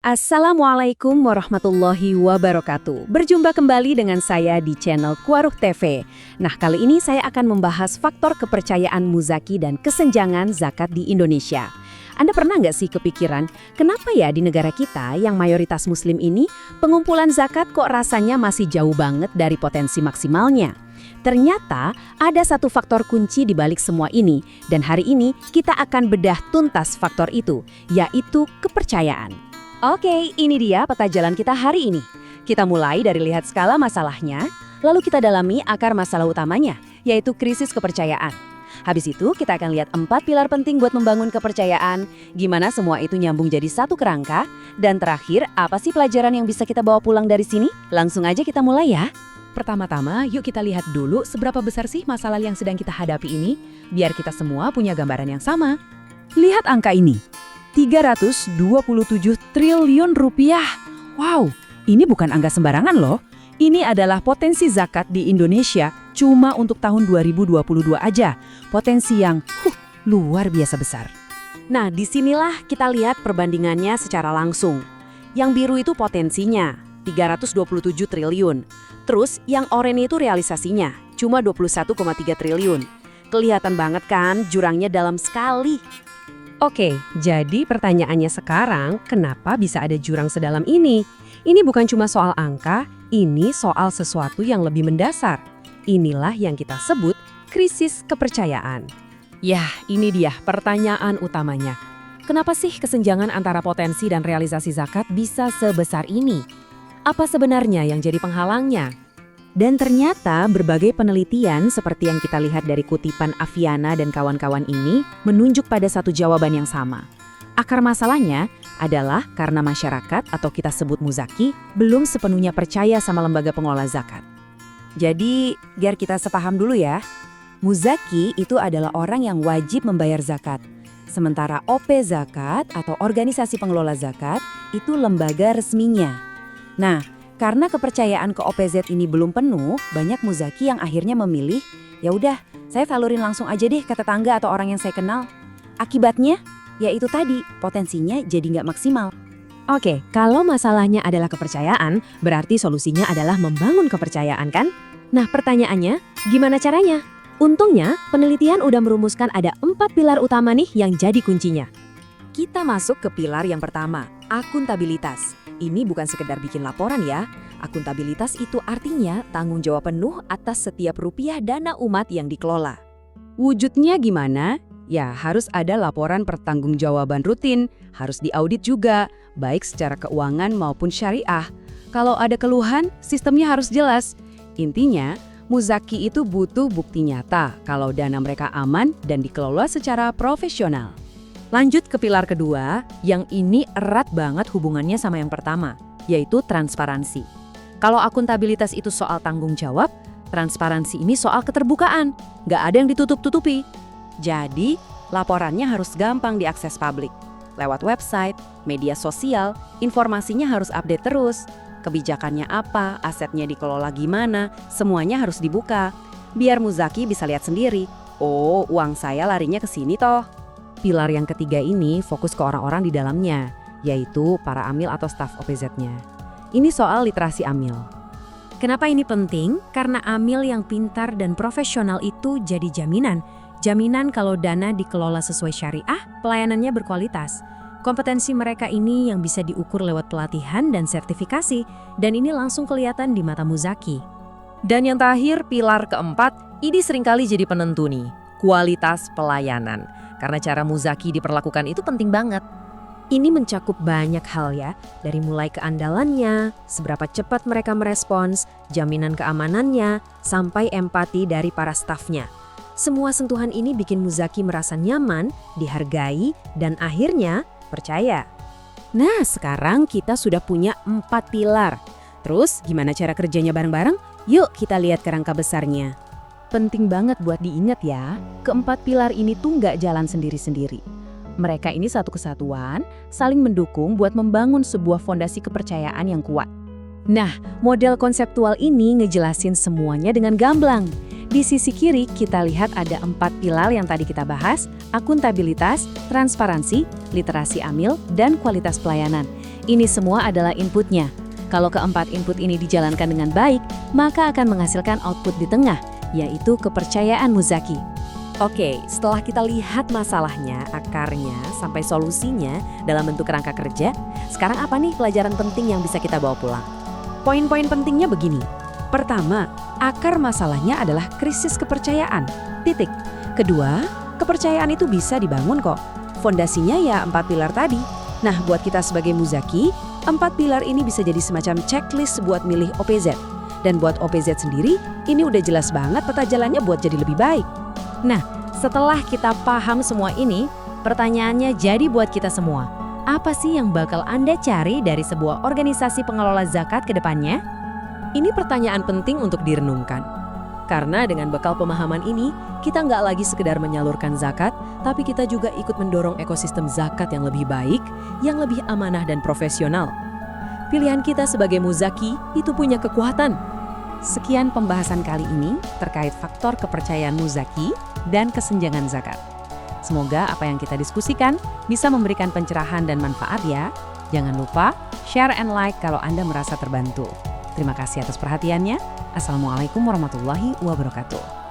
Assalamualaikum warahmatullahi wabarakatuh. Berjumpa kembali dengan saya di channel Kuaruh TV. Nah, kali ini saya akan membahas faktor kepercayaan muzaki dan kesenjangan zakat di Indonesia. Anda pernah nggak sih kepikiran, kenapa ya di negara kita yang mayoritas muslim ini, pengumpulan zakat kok rasanya masih jauh banget dari potensi maksimalnya? Ternyata ada satu faktor kunci di balik semua ini, dan hari ini kita akan bedah tuntas faktor itu, yaitu kepercayaan. Oke, ini dia peta jalan kita hari ini. Kita mulai dari lihat skala masalahnya, lalu kita dalami akar masalah utamanya, yaitu krisis kepercayaan. Habis itu, kita akan lihat 4 pilar penting buat membangun kepercayaan, gimana semua itu nyambung jadi satu kerangka, dan terakhir, apa sih pelajaran yang bisa kita bawa pulang dari sini? Langsung aja kita mulai ya. Pertama-tama, yuk kita lihat dulu seberapa besar sih masalah yang sedang kita hadapi ini, biar kita semua punya gambaran yang sama. Lihat angka ini. 327 triliun rupiah. Wow, ini bukan angka sembarangan loh. Ini adalah potensi zakat di Indonesia cuma untuk tahun 2022 aja. Potensi yang luar biasa besar. Nah, disinilah kita lihat perbandingannya secara langsung. Yang biru itu potensinya, 327 triliun. Terus yang oranye itu realisasinya, cuma 21,3 triliun. Kelihatan banget kan jurangnya dalam sekali. Oke, jadi pertanyaannya sekarang, kenapa bisa ada jurang sedalam ini? Ini bukan cuma soal angka, ini soal sesuatu yang lebih mendasar. Inilah yang kita sebut krisis kepercayaan. Yah, ini dia pertanyaan utamanya. Kenapa sih kesenjangan antara potensi dan realisasi zakat bisa sebesar ini? Apa sebenarnya yang jadi penghalangnya? Dan ternyata berbagai penelitian seperti yang kita lihat dari kutipan Aviana dan kawan-kawan ini menunjuk pada satu jawaban yang sama. Akar masalahnya adalah karena masyarakat atau kita sebut muzaki belum sepenuhnya percaya sama lembaga pengelola zakat. Jadi, biar kita sepaham dulu ya. Muzaki itu adalah orang yang wajib membayar zakat. Sementara OP Zakat atau organisasi pengelola zakat itu lembaga resminya. Nah, karena kepercayaan ke OPZ ini belum penuh, banyak muzaki yang akhirnya memilih, ya udah, saya salurin langsung aja deh ke tetangga atau orang yang saya kenal. Akibatnya, yaitu tadi, potensinya jadi nggak maksimal. Oke, kalau masalahnya adalah kepercayaan, berarti solusinya adalah membangun kepercayaan kan? Nah, pertanyaannya, gimana caranya? Untungnya, penelitian udah merumuskan ada 4 pilar utama nih yang jadi kuncinya. Kita masuk ke pilar yang pertama, akuntabilitas. Ini bukan sekedar bikin laporan ya. Akuntabilitas itu artinya tanggung jawab penuh atas setiap rupiah dana umat yang dikelola. Wujudnya gimana? Ya, harus ada laporan pertanggungjawaban rutin, harus diaudit juga, baik secara keuangan maupun syariah. Kalau ada keluhan, sistemnya harus jelas. Intinya, muzaki itu butuh bukti nyata kalau dana mereka aman dan dikelola secara profesional. Lanjut ke pilar kedua, yang ini erat banget hubungannya sama yang pertama, yaitu transparansi. Kalau akuntabilitas itu soal tanggung jawab, transparansi ini soal keterbukaan, nggak ada yang ditutup-tutupi. Jadi, laporannya harus gampang diakses publik. Lewat website, media sosial, informasinya harus update terus. Kebijakannya apa, asetnya dikelola gimana, semuanya harus dibuka. Biar muzaki bisa lihat sendiri, oh uang saya larinya ke sini toh. Pilar yang ketiga ini fokus ke orang-orang di dalamnya, yaitu para amil atau staf OPZ-nya. Ini soal literasi amil. Kenapa ini penting? Karena amil yang pintar dan profesional itu jadi jaminan. Jaminan kalau dana dikelola sesuai syariah, pelayanannya berkualitas. Kompetensi mereka ini yang bisa diukur lewat pelatihan dan sertifikasi, dan ini langsung kelihatan di mata muzaki. Dan yang terakhir, pilar keempat, ini seringkali jadi penentu nih, kualitas pelayanan. Karena cara muzaki diperlakukan itu penting banget. Ini mencakup banyak hal ya, dari mulai keandalannya, seberapa cepat mereka merespons, jaminan keamanannya, sampai empati dari para stafnya. Semua sentuhan ini bikin muzaki merasa nyaman, dihargai, dan akhirnya percaya. Nah, sekarang kita sudah punya 4 pilar. Terus, gimana cara kerjanya bareng-bareng? Yuk kita lihat kerangka besarnya. Penting banget buat diingat ya, keempat pilar ini tuh nggak jalan sendiri-sendiri. Mereka ini satu kesatuan, saling mendukung buat membangun sebuah fondasi kepercayaan yang kuat. Nah, model konseptual ini ngejelasin semuanya dengan gamblang. Di sisi kiri kita lihat ada 4 pilar yang tadi kita bahas, akuntabilitas, transparansi, literasi amil, dan kualitas pelayanan. Ini semua adalah inputnya. Kalau keempat input ini dijalankan dengan baik, maka akan menghasilkan output di tengah, yaitu kepercayaan Muzaki. Oke, setelah kita lihat masalahnya, akarnya, sampai solusinya dalam bentuk kerangka kerja, sekarang apa nih pelajaran penting yang bisa kita bawa pulang? Poin-poin pentingnya begini. Pertama, akar masalahnya adalah krisis kepercayaan. Titik. Kedua, kepercayaan itu bisa dibangun kok. Fondasinya ya 4 pilar tadi. Nah, buat kita sebagai Muzaki, 4 pilar ini bisa jadi semacam checklist buat milih OPZ. Dan buat OPZ sendiri, ini udah jelas banget peta jalannya buat jadi lebih baik. Nah, setelah kita paham semua ini, pertanyaannya jadi buat kita semua. Apa sih yang bakal Anda cari dari sebuah organisasi pengelola zakat ke depannya? Ini pertanyaan penting untuk direnungkan. Karena dengan bekal pemahaman ini, kita nggak lagi sekedar menyalurkan zakat, tapi kita juga ikut mendorong ekosistem zakat yang lebih baik, yang lebih amanah dan profesional. Pilihan kita sebagai Muzaki itu punya kekuatan. Sekian pembahasan kali ini terkait faktor kepercayaan Muzaki dan kesenjangan zakat. Semoga apa yang kita diskusikan bisa memberikan pencerahan dan manfaat ya. Jangan lupa share and like kalau Anda merasa terbantu. Terima kasih atas perhatiannya. Assalamualaikum warahmatullahi wabarakatuh.